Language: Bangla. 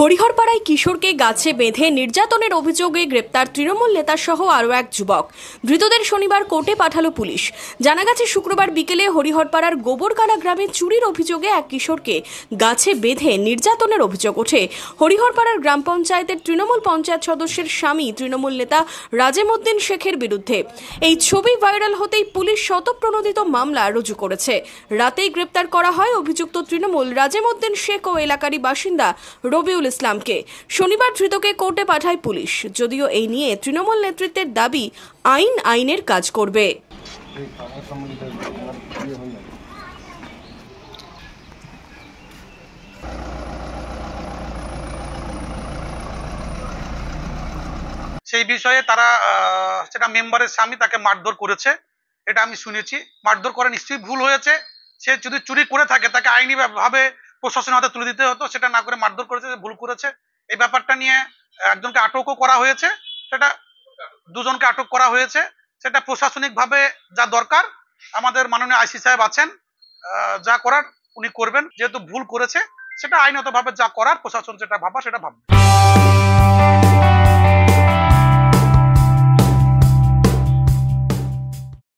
হরিহরপাড়ায় কিশোরকে গাছে বেঁধে নির্যাতনের অভিযোগে গ্রেপ্তার তৃণমূল নেতা সহ আরও এক যুবক। ধৃতদের শনিবার কোর্টে পাঠালো পুলিশ। জানা গেছে, শুক্রবার বিকেলে হরিহরপাড়ার গোবরকালা গ্রামে চুরির অভিযোগে এক কিশোরকে গাছে বেঁধে নির্যাতনের অভিযোগ ওঠে হরিহরপাড়ার গ্রাম পঞ্চায়েতের তৃণমূল পঞ্চায়েত সদস্যের স্বামী তৃণমূল নেতা রাজেমউদ্দিন শেখের বিরুদ্ধে। এই ছবি ভাইরাল হতেই পুলিশ স্বতঃপ্রণোদিত মামলা রুজু করেছে। রাতেই গ্রেপ্তার করা হয় অভিযুক্ত তৃণমূল রাজেমউদ্দিন শেখ ও এলাকারই বাসিন্দা রবিউল ইসলামকে। শনিবার ধৃতকে কোর্টে পাঠায় পুলিশ। যদিও এই নিয়ে তৃণমূল নেতৃত্বের দাবি, আইনের কাজ করবে। সেই বিষয়ে তারা সেটা মেম্বারের স্বামী তাকে মারধর করেছে, এটা আমি শুনেছি। মারধর করা নিশ্চয়ই ভুল হয়েছে। সে যদি চুরি করে থাকে তাকে আইনি ভাবে প্রশাসনের হাতে তুলে দিতে হতো, সেটা না করে মারধর করেছে, ভুল করেছে। এই ব্যাপারটা নিয়ে একজনকে আটকও করা হয়েছে, সেটা দুজনকে আটক করা হয়েছে। সেটা প্রশাসনিক ভাবে যা দরকার, আমাদের মাননীয় আইসি সাহেব আছেন, যা করার উনি করবেন। যেহেতু ভুল করেছে, সেটা আইনত ভাবে যা করার প্রশাসন যেটা ভাবা সেটা ভাববে।